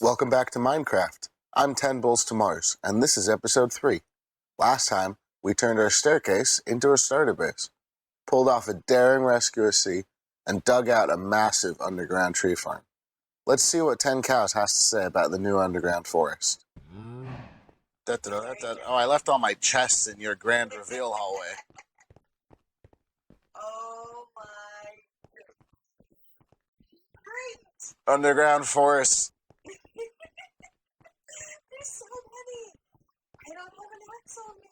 Welcome back to Minecraft. I'm 10 Bulls to Mars, and this is episode 3. Last time, we turned our staircase into a starter base, pulled off a daring rescue at sea, and dug out a massive underground tree farm. Let's see what 10 Cows has to say about the new underground forest. Oh, I left all my chests in your grand reveal hallway. Oh my. Great! Underground forest. There's so many! I don't have an axe on me.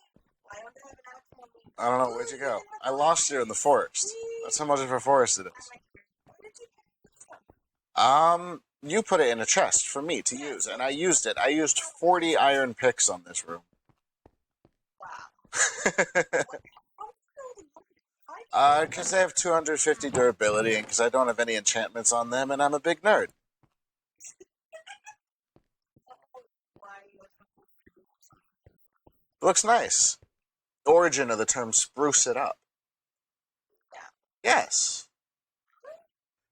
I don't have an axe on me. I don't know, where'd you go? I lost you in the forest. That's how much of a forest it is. Where did you get this stuff? You put it in a chest for me to use, and I used it. I used 40 iron picks on this room. Wow. Because they have 250 durability, and because I don't have any enchantments on them, and I'm a big nerd. It looks nice. Origin of the term spruce it up. Yes.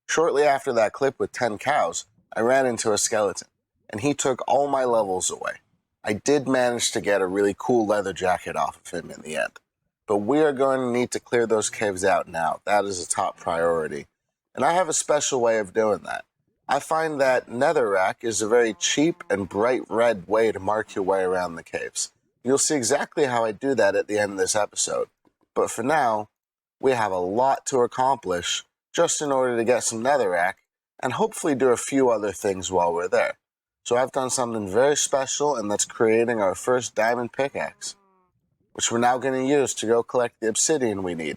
Shortly after that clip with 10 cows, I ran into a skeleton, and he took all my levels away. I did manage to get a really cool leather jacket off of him in the end. But we are going to need to clear those caves out now. That is a top priority. And I have a special way of doing that. I find that netherrack is a very cheap and bright red way to mark your way around the caves. You'll see exactly how I do that at the end of this episode. But for now, we have a lot to accomplish just in order to get some netherrack and hopefully do a few other things while we're there. So I've done something very special, and that's creating our first diamond pickaxe, which we're now going to use to go collect the obsidian we need.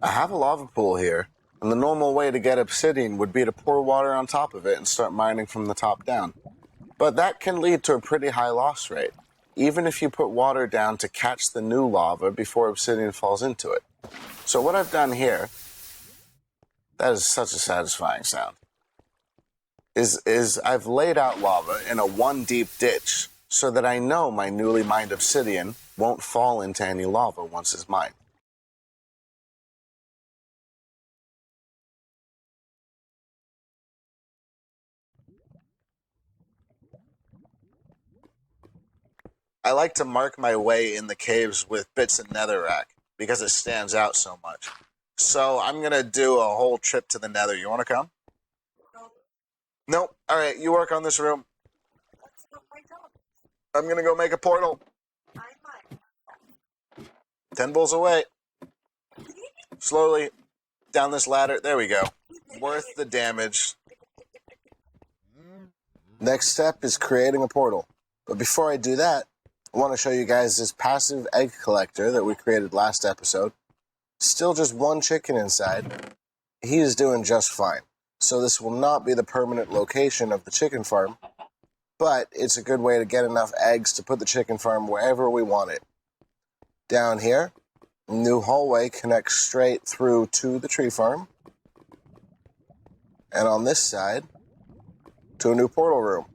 I have a lava pool here, and the normal way to get obsidian would be to pour water on top of it and start mining from the top down. But that can lead to a pretty high loss rate, even if you put water down to catch the new lava before obsidian falls into it. So what I've done here, that is such a satisfying sound, is I've laid out lava in a 1 deep ditch so that I know my newly mined obsidian won't fall into any lava once it's mined. I like to mark my way in the caves with bits of netherrack because it stands out so much. So I'm going to do a whole trip to the nether. You want to come? Nope. All right, you work on this room. I'm going to go make a portal. 10 bulls away. Slowly down this ladder. There we go. Worth the damage. Next step is creating a portal. But before I do that, I want to show you guys this passive egg collector that we created last episode. Still just 1 chicken inside. He is doing just fine. So this will not be the permanent location of the chicken farm, but it's a good way to get enough eggs to put the chicken farm wherever we want it. Down here, a new hallway connects straight through to the tree farm. And on this side, to a new portal room.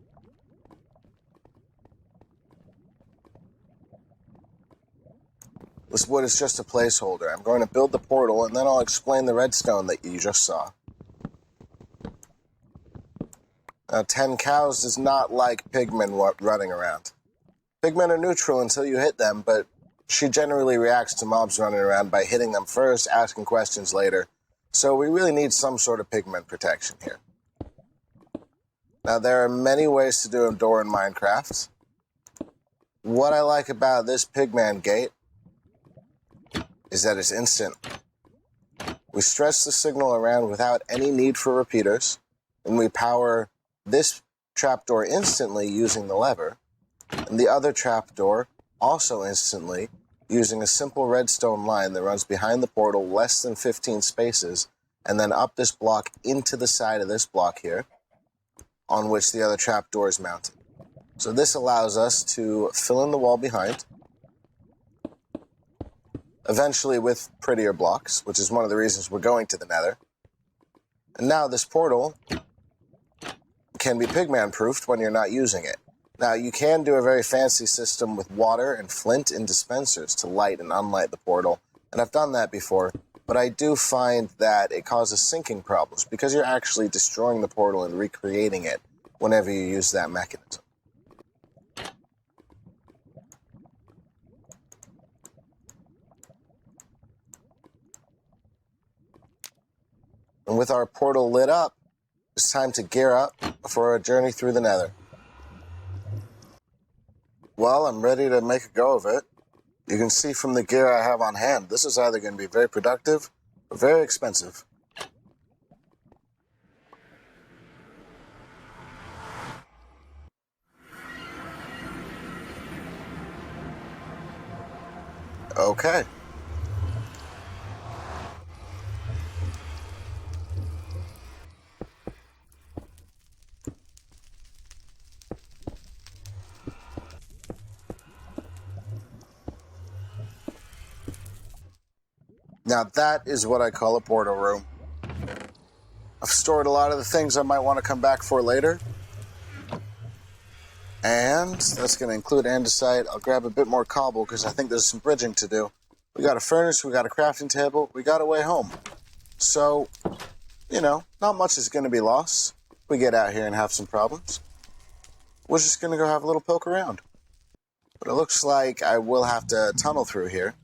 This wood is just a placeholder. I'm going to build the portal, and then I'll explain the redstone that you just saw. Now, 10 cows does not like pigmen running around. Pigmen are neutral until you hit them, but she generally reacts to mobs running around by hitting them first, asking questions later. So we really need some sort of pigmen protection here. Now, there are many ways to do a door in Minecraft. What I like about this pigman gate is that it's instant. We stretch the signal around without any need for repeaters, and we power this trapdoor instantly using the lever, and the other trapdoor also instantly using a simple redstone line that runs behind the portal less than 15 spaces, and then up this block into the side of this block here, on which the other trapdoor is mounted. So this allows us to fill in the wall behind, eventually with prettier blocks, which is one of the reasons we're going to the nether. And now this portal can be pigman-proofed when you're not using it. Now, you can do a very fancy system with water and flint and dispensers to light and unlight the portal, and I've done that before, but I do find that it causes sinking problems because you're actually destroying the portal and recreating it whenever you use that mechanism. And with our portal lit up, it's time to gear up for our journey through the Nether. Well, I'm ready to make a go of it. You can see from the gear I have on hand, this is either going to be very productive or very expensive. Okay. Now that is what I call a portal room. I've stored a lot of the things I might want to come back for later. And that's going to include andesite. I'll grab a bit more cobble because I think there's some bridging to do. We got a furnace, we got a crafting table, we got a way home. So, you know, not much is going to be lost. We get out here and have some problems. We're just going to go have a little poke around. But it looks like I will have to tunnel through here.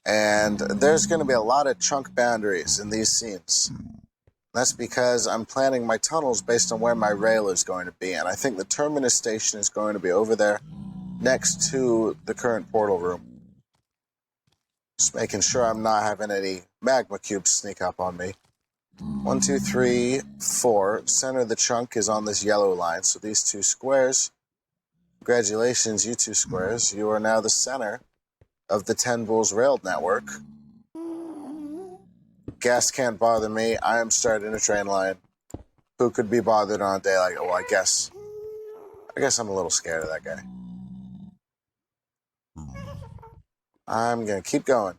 And there's going to be a lot of chunk boundaries in these scenes. That's because I'm planning my tunnels based on where my rail is going to be. And I think the terminus station is going to be over there next to the current portal room. Just making sure I'm not having any magma cubes sneak up on me. 1, 2, 3, 4. Center of the chunk is on this yellow line. So these two squares. Congratulations, you two squares. You are now the center of the 10 Bulls rail network. Gas can't bother me. I am starting a train line. Who could be bothered on a day like, well, I guess I'm a little scared of that guy. I'm going to keep going.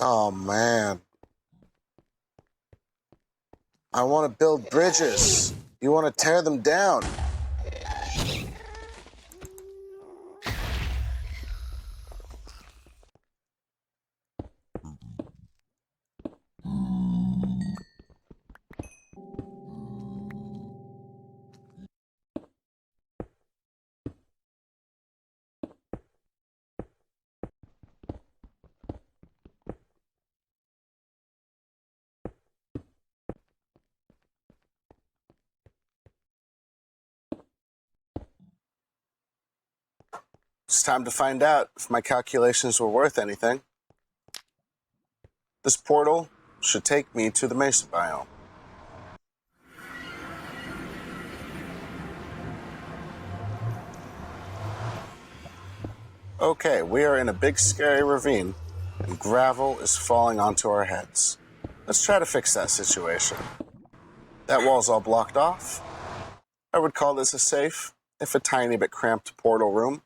Oh, man. I want to build bridges. You want to tear them down. It's time to find out if my calculations were worth anything. This portal should take me to the mesa biome. Okay, we are in a big scary ravine, and gravel is falling onto our heads. Let's try to fix that situation. That wall's all blocked off. I would call this a safe, if a tiny bit cramped portal room.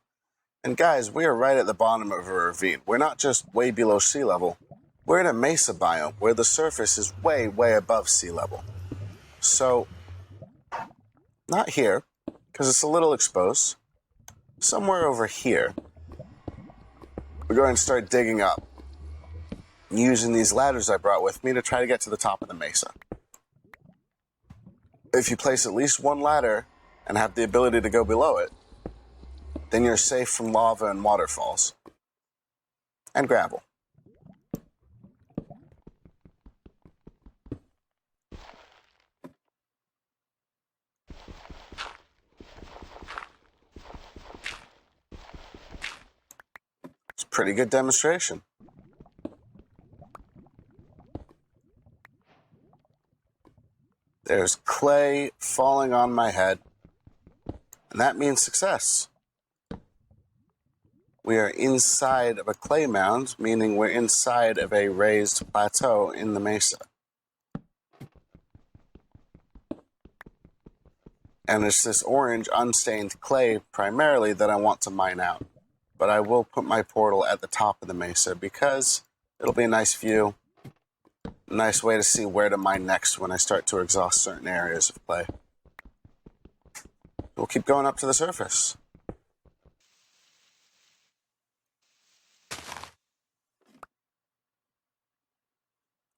And guys, we are right at the bottom of a ravine. We're not just way below sea level. We're in a mesa biome where the surface is way, way above sea level. So, not here, because it's a little exposed. Somewhere over here, we're going to start digging up, using these ladders I brought with me to try to get to the top of the mesa. If you place at least one ladder and have the ability to go below it, then you're safe from lava and waterfalls. And gravel. It's a pretty good demonstration. There's clay falling on my head, and that means success. We are inside of a clay mound, meaning we're inside of a raised plateau in the mesa. And it's this orange unstained clay primarily that I want to mine out. But I will put my portal at the top of the mesa because it'll be a nice view, a nice way to see where to mine next when I start to exhaust certain areas of clay. We'll keep going up to the surface.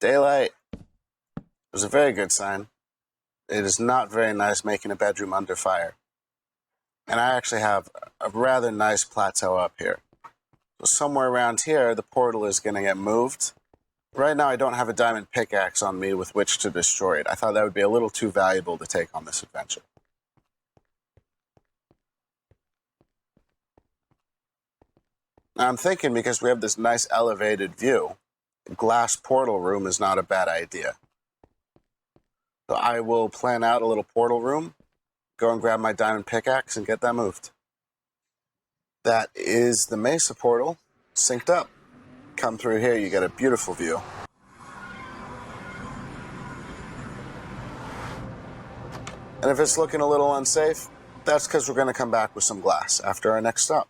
Daylight is a very good sign. It is not very nice making a bedroom under fire. And I actually have a rather nice plateau up here. So somewhere around here, the portal is going to get moved. Right now, I don't have a diamond pickaxe on me with which to destroy it. I thought that would be a little too valuable to take on this adventure. Now, I'm thinking because we have this nice elevated view, the glass portal room is not a bad idea. So I will plan out a little portal room, go and grab my diamond pickaxe and get that moved. That is the mesa portal, synced up. Come through here, you get a beautiful view. And if it's looking a little unsafe, that's because we're going to come back with some glass after our next stop.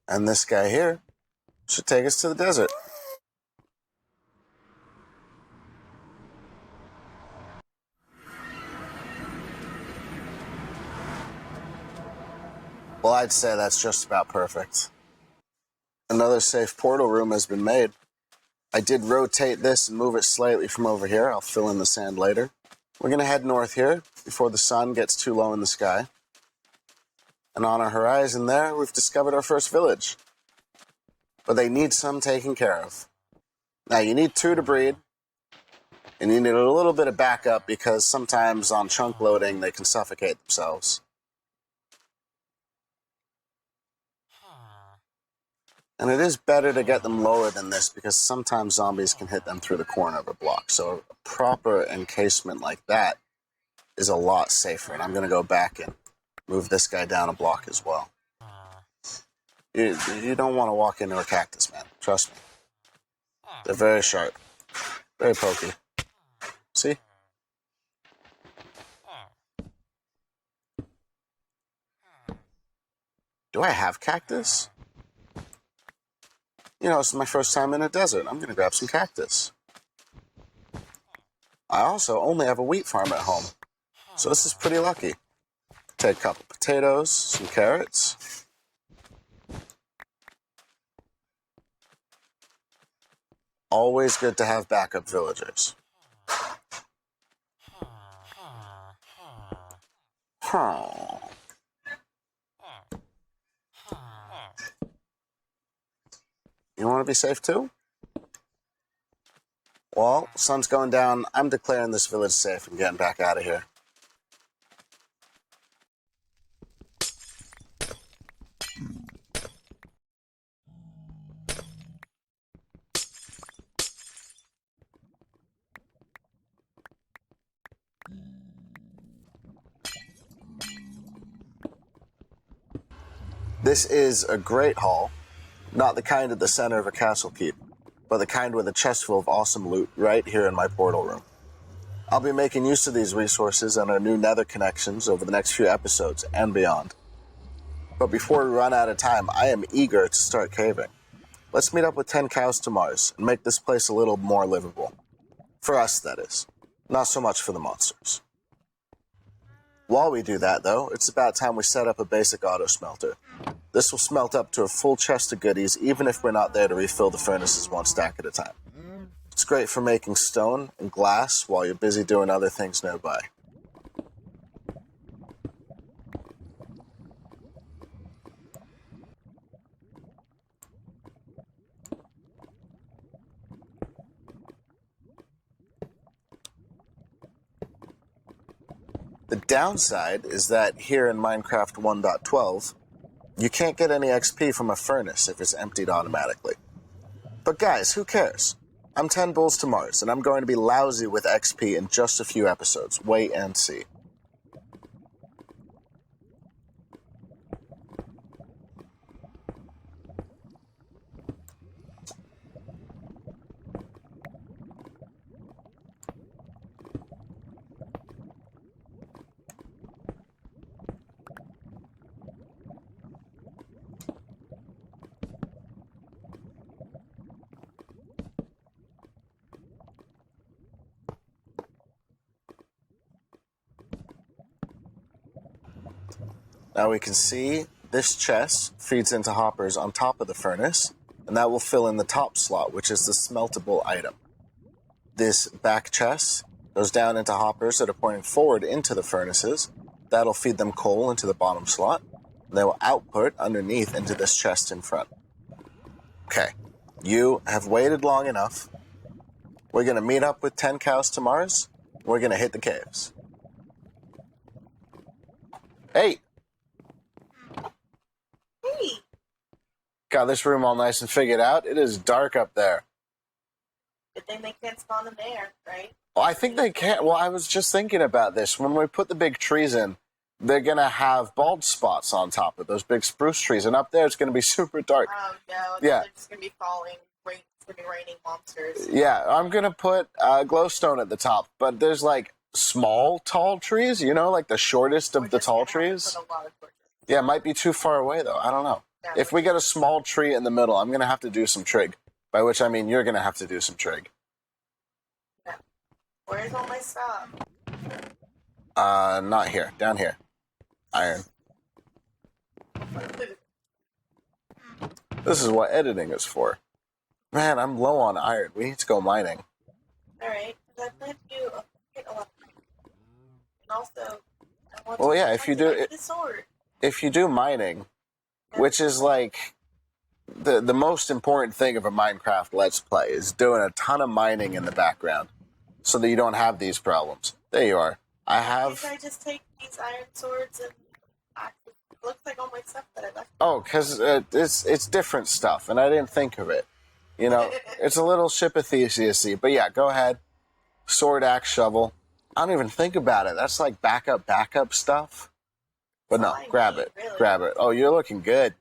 And this guy here should take us to the desert. Well, I'd say that's just about perfect. Another safe portal room has been made. I did rotate this and move it slightly from over here. I'll fill in the sand later. We're going to head north here before the sun gets too low in the sky. And on our horizon there, we've discovered our first village. But they need some taking care of. Now, you need 2 to breed, and you need a little bit of backup because sometimes on chunk loading, they can suffocate themselves. And it is better to get them lower than this because sometimes zombies can hit them through the corner of a block. So a proper encasement like that is a lot safer. And I'm going to go back and move this guy down a block as well. You don't want to walk into a cactus, man. Trust me. They're very sharp. Very pokey. See? Do I have cactus? You know, this is my first time in a desert. I'm going to grab some cactus. I also only have a wheat farm at home. So this is pretty lucky. Take a couple potatoes, some carrots. Always good to have backup villagers. Huh. You want to be safe too? Well, sun's going down. I'm declaring this village safe and getting back out of here. This is a great hall, not the kind at the center of a castle keep, but the kind with a chest full of awesome loot right here in my portal room. I'll be making use of these resources and our new Nether connections over the next few episodes and beyond. But before we run out of time, I am eager to start caving. Let's meet up with 10 cows to Mars and make this place a little more livable. For us, that is. Not so much for the monsters. While we do that, though, it's about time we set up a basic auto smelter. This will smelt up to a full chest of goodies, even if we're not there to refill the furnaces 1 stack at a time. It's great for making stone and glass while you're busy doing other things nearby. The downside is that here in Minecraft 1.12, you can't get any XP from a furnace if it's emptied automatically. But guys, who cares? I'm 10 bulls to Mars, and I'm going to be lousy with XP in just a few episodes. Wait and see. Now we can see this chest feeds into hoppers on top of the furnace, and that will fill in the top slot, which is the smeltable item. This back chest goes down into hoppers that are pointing forward into the furnaces. That'll feed them coal into the bottom slot. And they will output underneath into this chest in front. Okay, you have waited long enough. We're going to meet up with 10 cows to Mars. We're going to hit the caves. Hey! Hey! Got this room all nice and figured out. It is dark up there. Good thing they can't spawn in there, right? Well, I think they can't. Well, I was just thinking about this. When we put the big trees in, they're going to have bald spots on top of those big spruce trees. And up there, it's going to be super dark. Oh, no. Yeah. They're just going to be falling. It's going to be raining monsters. Yeah, I'm going to put glowstone at the top. But there's like small, tall trees, you know, like the shortest of the tall trees. Put a lot of torches. Yeah, it might be too far away, though. I don't know. Yeah, If we get a small tree in the middle, I'm going to have to do some trig. By which I mean you're going to have to do some trig. yeah. Where's all my stuff? Not here. Down here. Iron. This is what editing is for. Man, I'm low on iron. We need to go mining. Alright, because I plan to do a lot. And also, I want Well, to yeah, if you do the sword. If you do mining, which is like the most important thing of a Minecraft Let's Play, is doing a ton of mining in the background so that you don't have these problems. There you are. I have... Can I just take these iron swords and axes? It looks like all my stuff that I left. Oh, because it's different stuff, and I didn't think of it. You know, it's a little ship of Theseus-y. But yeah, go ahead. Sword, axe, shovel. I don't even think about it. That's like backup stuff. But no, grab it. Really. Grab it. Oh, you're looking good.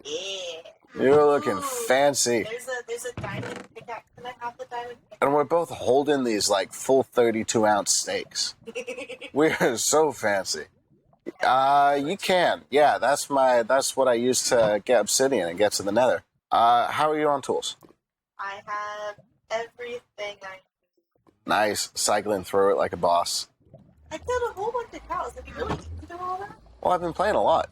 Yeah. You're looking Ooh, fancy. There's a diamond pickaxe. Can I have the diamond pickaxe? And we're both holding these like full 32-ounce steaks. We are so fancy. You can. Yeah, that's what I use to get obsidian and get to the Nether. How are you on tools? I have everything I need. Nice. Cycling through it like a boss. I killed a whole bunch of cows. Have you really need to do all that? Well, I've been playing a lot.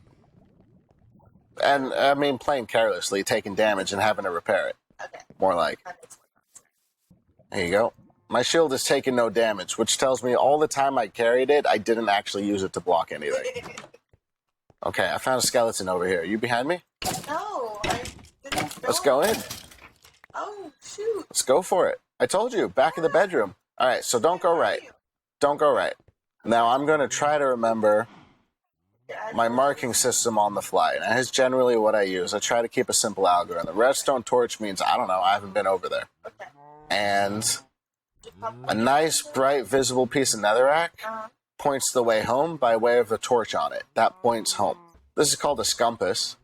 And, I mean, playing carelessly, taking damage and having to repair it. Okay. More like. That makes more sense. There you go. My shield is taking no damage, which tells me all the time I carried it, I didn't actually use it to block anything. Okay, I found a skeleton over here. Are you behind me? No, I didn't know. Let's go in. Oh, shoot. Let's go for it. I told you, back in the bedroom. All right, so don't go right. Don't go right. Now, I'm going to try to remember my marking system on the fly. And that is generally what I use. I try to keep a simple algorithm. The redstone torch means, I don't know, I haven't been over there. Okay. And a nice, bright, visible piece of netherrack points the way home by way of a torch on it. That points home. This is called a skompass.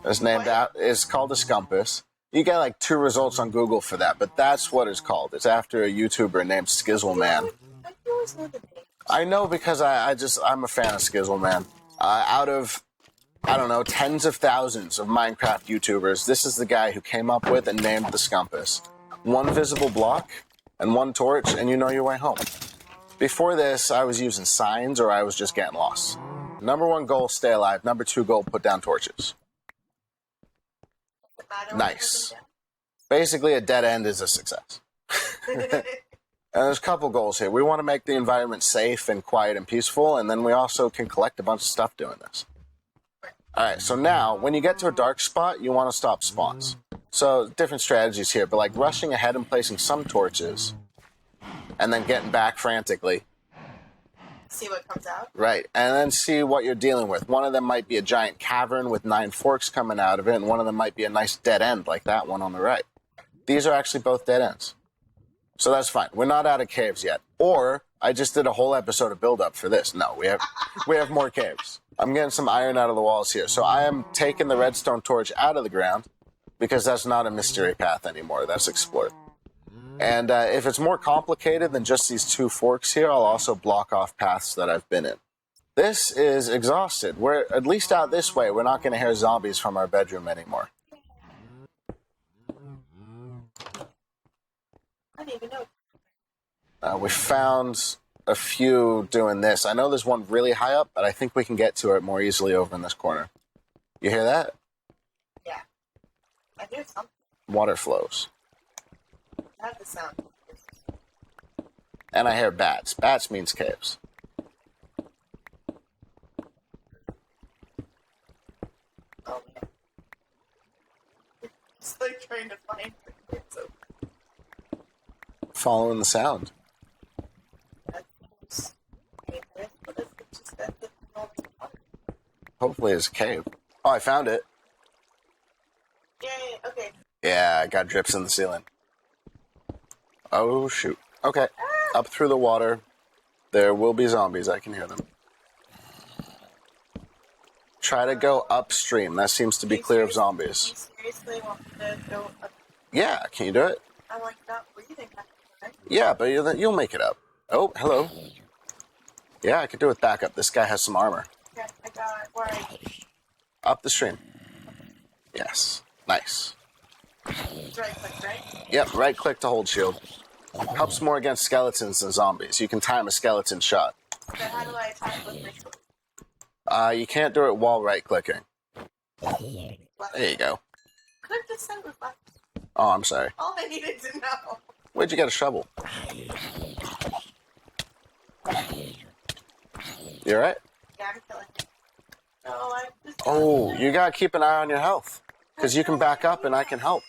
It's called a skompass. You get like 2 results on Google for that, but that's what it's called. It's after a YouTuber named Skizzleman. I always know the name. I know because I'm a fan of Skizzleman. Out of, I don't know, tens of thousands of Minecraft YouTubers, this is the guy who came up with and named the Skompass. 1 visible block and 1 torch, and you know your way home. Before this, I was using signs or I was just getting lost. Number 1 goal, stay alive. Number 2 goal, put down torches. Nice. Basically, a dead end is a success. And there's a couple goals here. We want to make the environment safe and quiet and peaceful, and then we also can collect a bunch of stuff doing this. All right, so now, when you get to a dark spot, you want to stop spawns. So, different strategies here, but like rushing ahead and placing some torches, and then getting back frantically. See what comes out. Right, and then see what you're dealing with. One of them might be a giant cavern with 9 forks coming out of it, and one of them might be a nice dead end like that one on the right. These are actually both dead ends. So that's fine. We're not out of caves yet. Or I just did a whole episode of build-up for this. No, we have more caves. I'm getting some iron out of the walls here. So I am taking the redstone torch out of the ground because that's not a mystery path anymore. That's explored. And if it's more complicated than just these 2 forks here, I'll also block off paths that I've been in. This is exhausted. We're at least out this way. We're not going to hear zombies from our bedroom anymore. I didn't even know. We found a few doing this. I know there's one really high up, but I think we can get to it more easily over in this corner. You hear that? Yeah. I hear something. Water flows. I have the sound. And I hear bats. Bats means caves. Oh, yeah. It's like trying to find it. So Following the sound. Hopefully it's a cave. Oh, I found it. Yay, okay. Yeah, I got drips in the ceiling. Oh, shoot. Okay. Up through the water. There will be zombies. I can hear them. Try to go upstream. That seems to be clear of zombies. You seriously want me to go up? Yeah, can you do it? I'm like not breathing. Right? Yeah, but you'll make it up. Oh, hello. Yeah, I could do it back up. This guy has some armor. Okay, I got it. Where are you? Up the stream. Yes. Nice. It's right click, right? Yep, right click to hold shield. Helps more against skeletons than zombies. You can time a skeleton shot. Then how do I attack with my sword? You can't do it while right clicking. Left. There you go. Could have just said with left. Oh, I'm sorry. All I needed to know. Where'd you get a shovel? You alright? Yeah, I'm killing it. No, I just... Oh, you gotta keep an eye on your health. Because you can back up and I can help.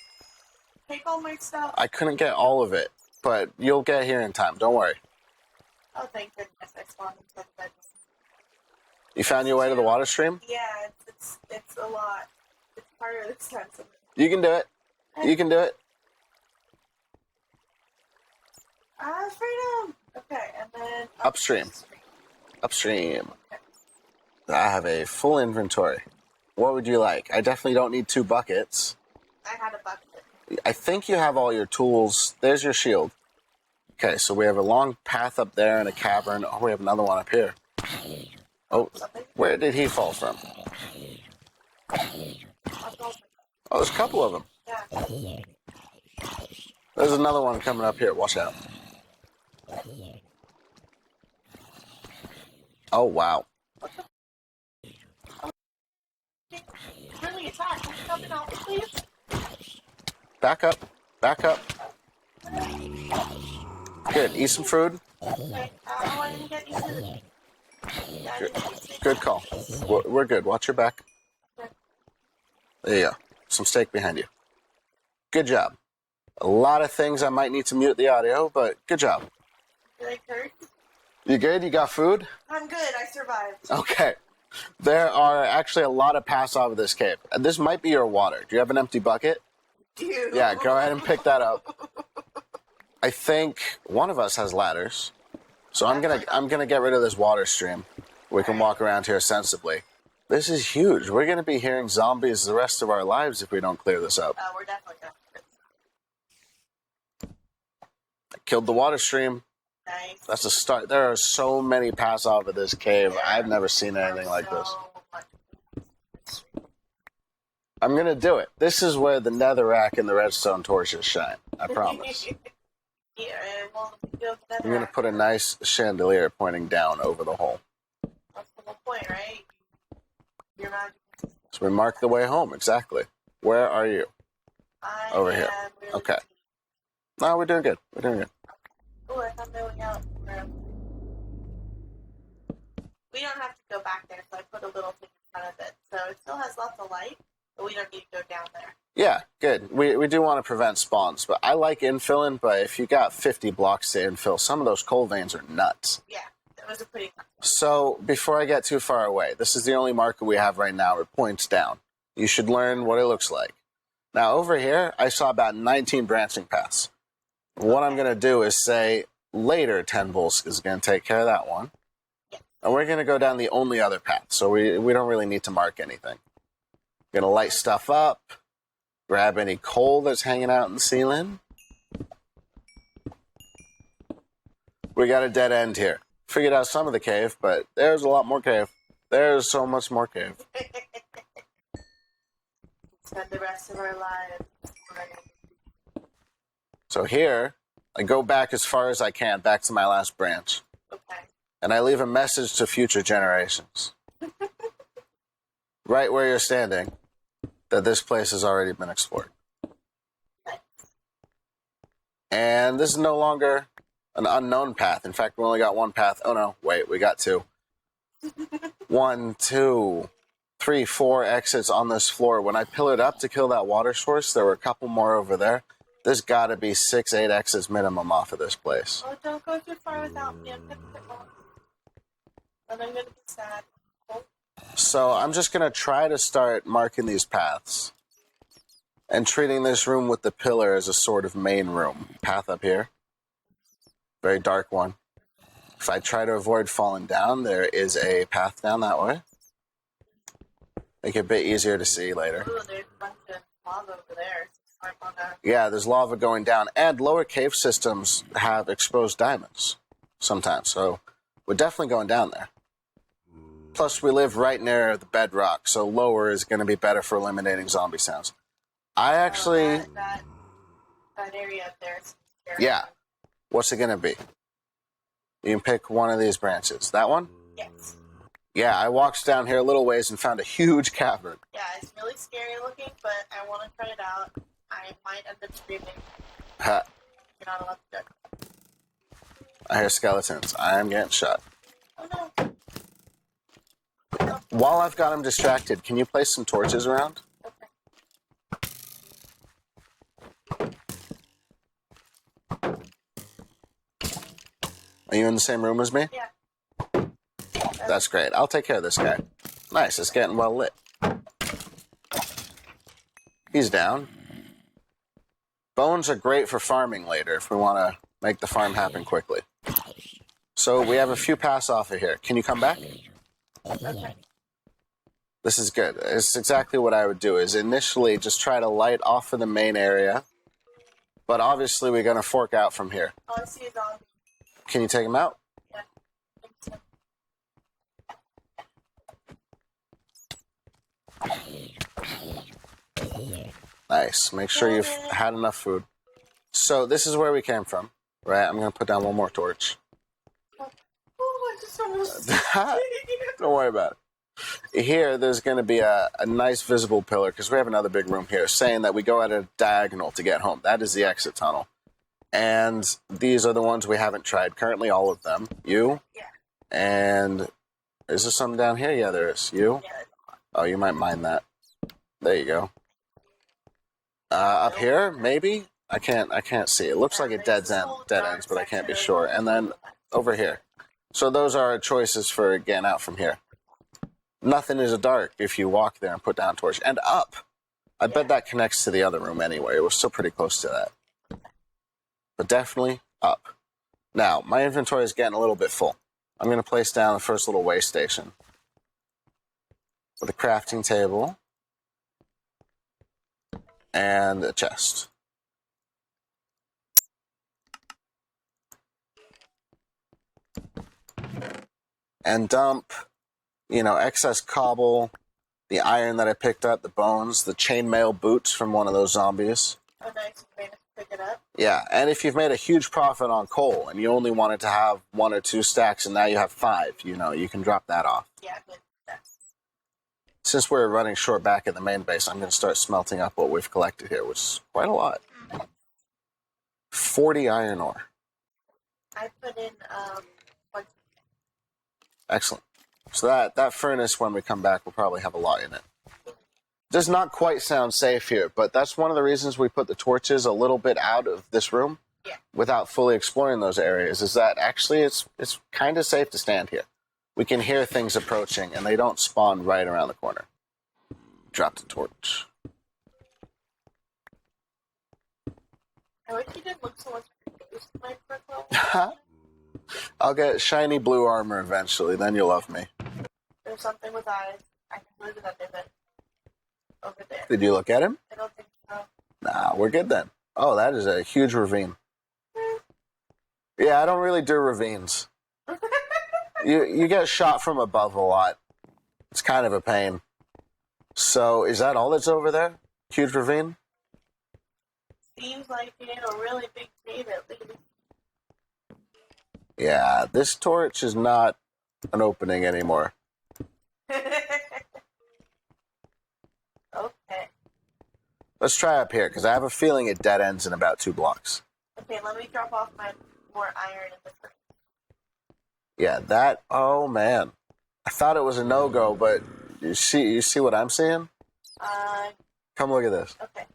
Take all my stuff. I couldn't get all of it, but you'll get here in time. Don't worry. Oh, thank goodness I spawned into the bedroom. You found your way to the water stream? Yeah, it's a lot. It's harder this time. So You can do it. You can do it. Freedom! Okay, and then... Upstream. Upstream. Okay. I have a full inventory. What would you like? I definitely don't need 2 buckets. I had a bucket. I think you have all your tools. There's your shield. Okay, so we have a long path up there and a cavern. Oh, we have another one up here. Oh, where did he fall from? Oh, there's a couple of them. Yeah. There's another one coming up here. Watch out. Oh, wow. Really attack. Can you come and help me, please? Back up. Back up. Good. Eat some food. Okay, I didn't get you food. Yeah, I didn't get you food. Good call. We're good. Watch your back. Okay. There you go. Some steak behind you. Good job. A lot of things I might need to mute the audio, but good job. Did I hurt? You good? You got food? I'm good. I survived. Okay. There are actually a lot of paths out of this cave. This might be your water. Do you have an empty bucket? Dude. Yeah, go ahead and pick that up. I think one of us has ladders. So I'm gonna get rid of this water stream. We can walk around here sensibly. This is huge. We're gonna be hearing zombies the rest of our lives if we don't clear this up. We're definitely going to. Killed the water stream. Nice. That's a start. There are so many paths out of this cave. I've never seen anything like this. I'm gonna do it. This is where the netherrack and the redstone torches shine. I promise. Yeah, well, I'm gonna put a nice chandelier pointing down over the hole. That's the whole point, right? You're not... So we mark the way home. Exactly. Where are you? Over here. Really Okay. No, we're doing good. We're doing good. Oh, I found my way out. We don't have to go back there, so I put a little thing in front of it. So it still has lots of light, but we don't need to go down there. Yeah, good. We do want to prevent spawns, but I like infilling, but if you got 50 blocks to infill, some of those coal veins are nuts. Yeah, they're was a pretty fun. So, before I get too far away, this is the only marker we have right now. It points down. You should learn what it looks like. Now, over here, I saw about 19 branching paths. What I'm going to do is say, later, 10 Bulls is going to take care of that one. Yeah. And we're going to go down the only other path, so we don't really need to mark anything. Going to light stuff up, grab any coal that's hanging out in the ceiling. We got a dead end here. Figured out some of the cave, but there's a lot more cave. There's so much more cave. Spend the rest of our lives. So here, I go back as far as I can, back to my last branch. Okay. And I leave a message to future generations. Right where you're standing, that this place has already been explored. Nice. And this is no longer an unknown path. In fact, we only got one path. Oh no, wait, we got two. 1, 2, 3, 4 exits on this floor. When I pillared up to kill that water source, there were a couple more over there. There's got to be 6, 8 exits minimum off of this place. Oh, don't go too far without me. I'm going to get lost. And I'm going to be sad. Oh. So I'm just going to try to start marking these paths and treating this room with the pillar as a sort of main room. Path up here. Very dark one. If I try to avoid falling down, there is a path down that way. Make it a bit easier to see later. Ooh, there's a bunch of lava over there. Yeah, there's lava going down. And lower cave systems have exposed diamonds sometimes. So we're definitely going down there. Plus, we live right near the bedrock, so lower is going to be better for eliminating zombie sounds. I actually... that area up there is scary. Yeah. What's it going to be? You can pick one of these branches. That one? Yes. Yeah, I walked down here a little ways and found a huge cavern. Yeah, it's really scary looking, but I want to try it out. I might end up screaming. Ha. You're not allowed to do it. I hear skeletons. I am getting shot. Oh no. While I've got him distracted, can you place some torches around? Okay. Are you in the same room as me? Yeah. That's great. I'll take care of this guy. Nice, it's getting well lit. He's down. Bones are great for farming later if we want to make the farm happen quickly. So we have a few paths off of here. Can you come back? Okay. This is good. It's exactly what I would do, is initially just try to light off of the main area. But obviously we're going to fork out from here. Oh, I see a zombie. Can you take him out? Yeah. Nice. Make sure you've had enough food. So this is where we came from, right? I'm going to put down one more torch. Oh, I just almost... Don't worry about it. Here, there's going to be a nice visible pillar, because we have another big room here, saying that we go at a diagonal to get home. That is the exit tunnel. And these are the ones we haven't tried. Currently, all of them. You. Yeah. And is there some down here? Yeah, there is. You. Yeah. Oh, you might mind that. There you go. Up here, maybe? I can't see. It looks like it dead ends, but I can't be sure. And then over here. So those are our choices for getting out from here. Nothing is dark if you walk there and put down a torch. And up. I bet that connects to the other room anyway. It was still pretty close to that. But definitely up. Now, my inventory is getting a little bit full. I'm going to place down the first little way station. With a crafting table. And a chest. And dump, excess cobble, the iron that I picked up, the bones, the chainmail boots from one of those zombies. Oh, nice. You managed to pick it up? Yeah, and if you've made a huge profit on coal and you only wanted to have 1 or 2 stacks and now you have 5, you can drop that off. Yeah, good. Since we're running short back at the main base, I'm going to start smelting up what we've collected here, which is quite a lot. 40 iron ore. I put in, Excellent. So that furnace, when we come back, will probably have a lot in it. Does not quite sound safe here, but that's one of the reasons we put the torches a little bit out of this room. without fully exploring those areas is that actually it's kind of safe to stand here. We can hear things approaching, and they don't spawn right around the corner. Dropped a torch. I wish you didn't look so much like my I'll get shiny blue armor eventually, then you'll love me. There's something with eyes. I can move it under there. Over there. Did you look at him? I don't think so. Nah, we're good then. Oh, that is a huge ravine. Yeah, I don't really do ravines. You get shot from above a lot. It's kind of a pain. So, is that all that's over there? Huge ravine? Seems like it, a really big cave at least. Yeah, this torch is not an opening anymore. Okay. Let's try up here, because I have a feeling it dead ends in about 2 blocks. Okay, let me drop off my more iron in the fridge. Yeah, that... Oh, man. I thought it was a no-go, but you see what I'm seeing? Come look at this. Okay.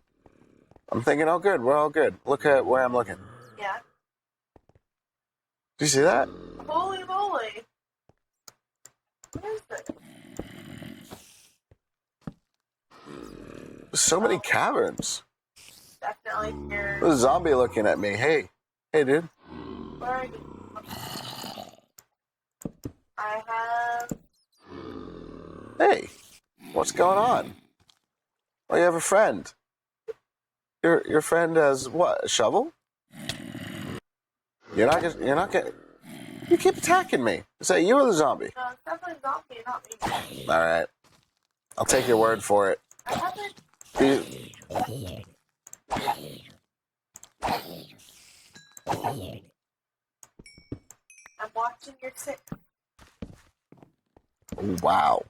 I'm thinking, oh, good, we're all good. Look at where I'm looking. Yeah. Do you see that? Holy moly. What is this? So many caverns. Definitely here. There's a zombie looking at me. Hey, dude. Where are you? I have... Hey, what's going on? Oh, you have a friend. Your friend has what? A shovel? You're not getting. You keep attacking me. Is that you or the zombie? No, it's definitely zombie, not me. All right, I'll take your word for it. I haven't... I'm watching your sick. Wow.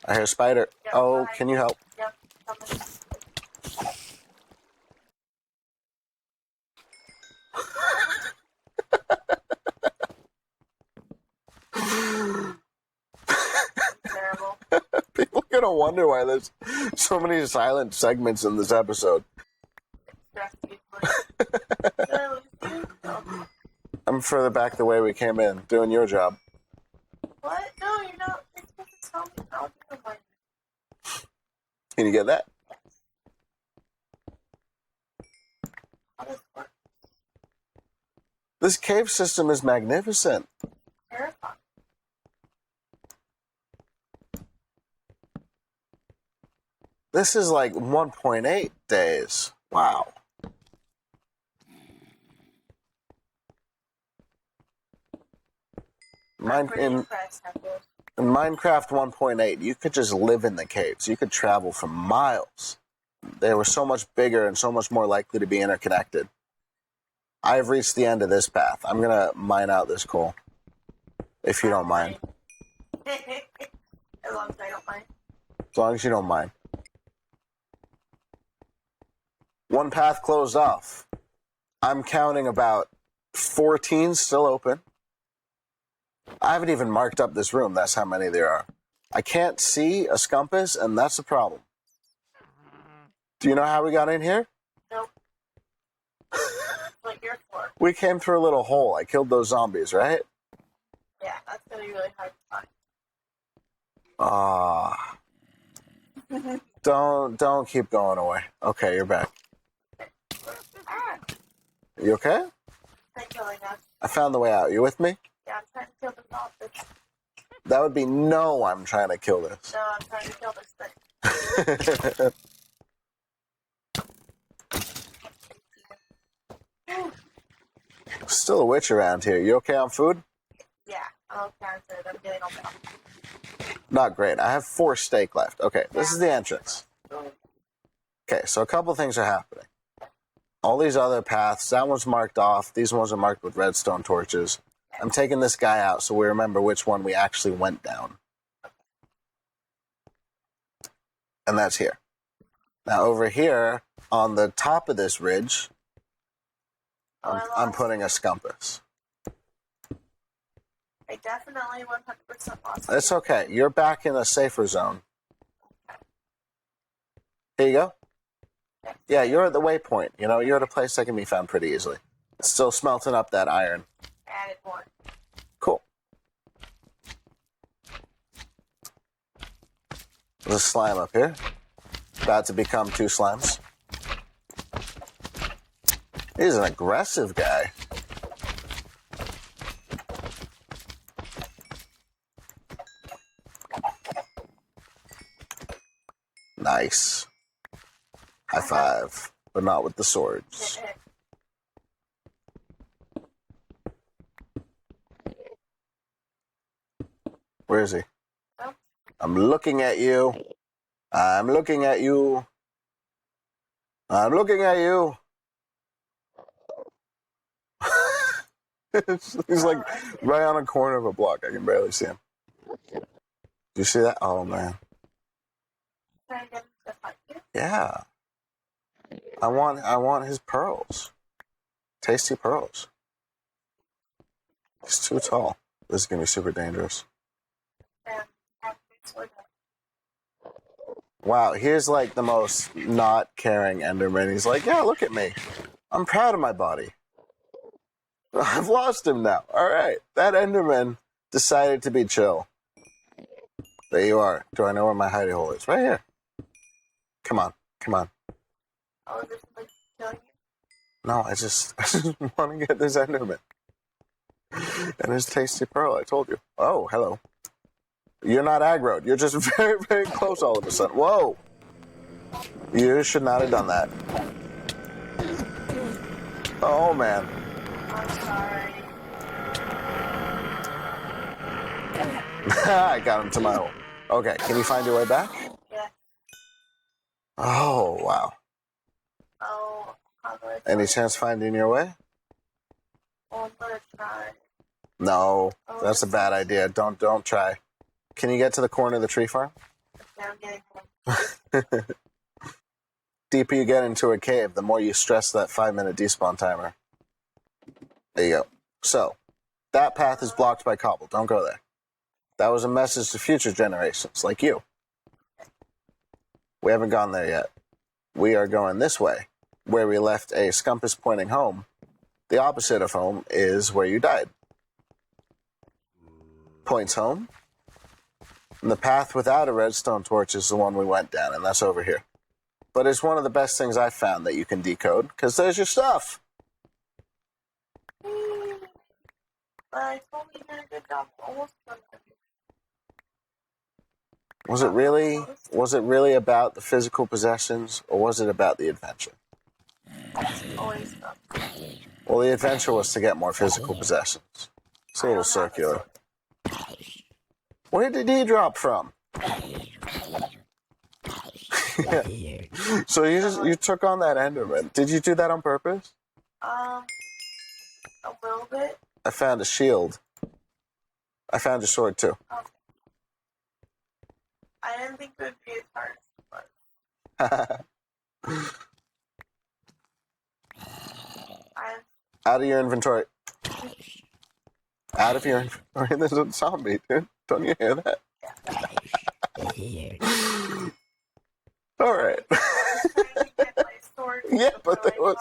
I hear a spider. Yep, Oh, hi. can you help? Yep, coming. Terrible. People are gonna wonder why there's so many silent segments in this episode. Stress easily. Did I lose you? No. I'm further back the way we came in, doing your job. What? No, you're not. You're supposed to tell me how to do mine. Can you get that? How does it work? This cave system is magnificent. Terrifying. This is like 1.8 days. Wow. I'm pretty impressed at this. In Minecraft 1.8, you could just live in the caves. You could travel for miles. They were so much bigger and so much more likely to be interconnected. I've reached the end of this path. I'm going to mine out this coal, if you don't mind. As long as I don't mind. As long as you don't mind. One path closed off. I'm counting about 14 still open. I haven't even marked up this room. That's how many there are. I can't see a skompass, and that's the problem. Do you know how we got in here? Nope. What you're for. We came through a little hole. I killed those zombies, right? Yeah, that's going to be really hard to find. Ah. Don't keep going away. Okay, you're back. Ah! You okay? I'm killing us. I found the way out. You with me? Yeah, I'm trying to kill the zombies. That would be no, I'm trying to kill this. No, I'm trying to kill this thing. Still a witch around here. You okay on food? Yeah, I'm trying to. I'm getting all that. Not great. I have 4 steak left. Okay, this is the entrance. Okay, so a couple things are happening. All these other paths, that one's marked off. These ones are marked with redstone torches. I'm taking this guy out so we remember which one we actually went down. And that's here. Now over here, on the top of this ridge, I'm putting a skompass. I definitely 100% lost. It's okay. You're back in a safer zone. Here you go. Yeah, you're at the waypoint. You know, you're at a place that can be found pretty easily. It's still smelting up that iron. Added more. Cool. There's a slime up here. About to become 2 slimes. He's an aggressive guy. Nice. High five, but not with the swords. Where is he? Oh. I'm looking at you. I'm looking at you. I'm looking at you. He's like right on a corner of a block. I can barely see him. Do you see that? Oh, man. Can I get him to fight you? Yeah. I want his pearls. Tasty pearls. He's too tall. This is going to be super dangerous. And have a sword up. Wow, here's like the most not caring Enderman. He's like, yeah, look at me. I'm proud of my body. I've lost him now. All right. That Enderman decided to be chill. There you are. Do I know where my hidey hole is? Right here. Come on. Come on. Oh, is this like killing you? No, I just want to get this Enderman. And his tasty pearl, I told you. Oh, hello. You're not aggroed. You're just very, very close all of a sudden. Whoa. You should not have done that. Oh, man. I'm sorry. I got him to my hole. Okay, can you find your way back? Yeah. Oh, wow. Oh, how do I Any chance finding your way? Oh, I'm gonna try. No, that's a bad idea. Don't try. Can you get to the corner of the tree farm? Yeah, I'm getting home. Deeper you get into a cave, the more you stress that 5-minute despawn timer. There you go. So, that path is blocked by cobble. Don't go there. That was a message to future generations, like you. We haven't gone there yet. We are going this way, where we left a skompass pointing home. The opposite of home is where you died. Points home. And the path without a redstone torch is the one we went down, and that's over here. But it's one of the best things I've found that you can decode, because there's your stuff. But I told you did a good job. Almost done. Was it really about the physical possessions, or was it about the adventure? Always done. Well, the adventure was to get more physical possessions. It's a little circular. Where did he drop from? Yeah. So you took on that Enderman. Did you do that on purpose? A little bit. I found a shield. I found a sword too. Okay. I didn't think it would be as hard, but Out of your inventory. Out of your inventory. There's a zombie, dude. Don't you hear that? All right. Yeah, but there was.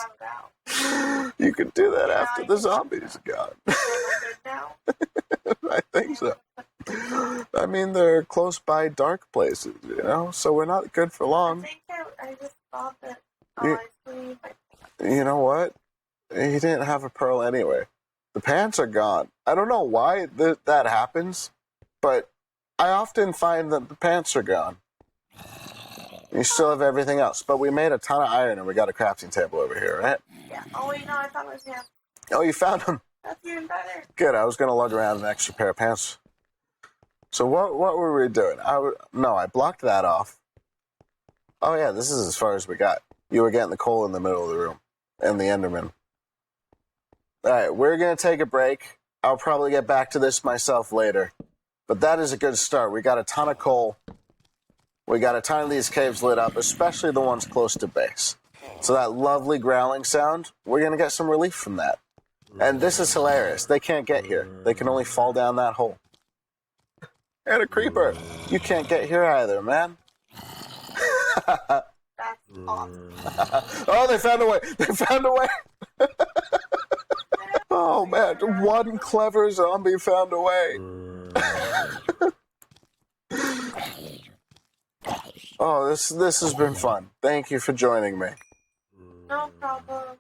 You can do that after the zombies gone. I think so. I mean, they're close by dark places, you know, so we're not good for long. I just thought that you know what? He didn't have a pearl anyway. The pants are gone. I don't know why that happens, but I often find that the pants are gone. You still have everything else, but we made a ton of iron and we got a crafting table over here, right? Yeah. Oh, wait, no, I thought it was him. Oh, you found him. That's even better. Good. I was going to lug around an extra pair of pants. So what were we doing? I blocked that off. Oh, yeah, this is as far as we got. You were getting the coal in the middle of the room and the Enderman. All right, we're going to take a break. I'll probably get back to this myself later. But that is a good start. We got a ton of coal. We got a ton of these caves lit up, especially the ones close to base. So that lovely growling sound, we're going to get some relief from that. And this is hilarious. They can't get here. They can only fall down that hole. And a creeper. You can't get here either, man. That's Awesome. Oh, they found a way. They found a way. Oh, man. One clever zombie found a way. Oh, this has been fun. Thank you for joining me. No problem.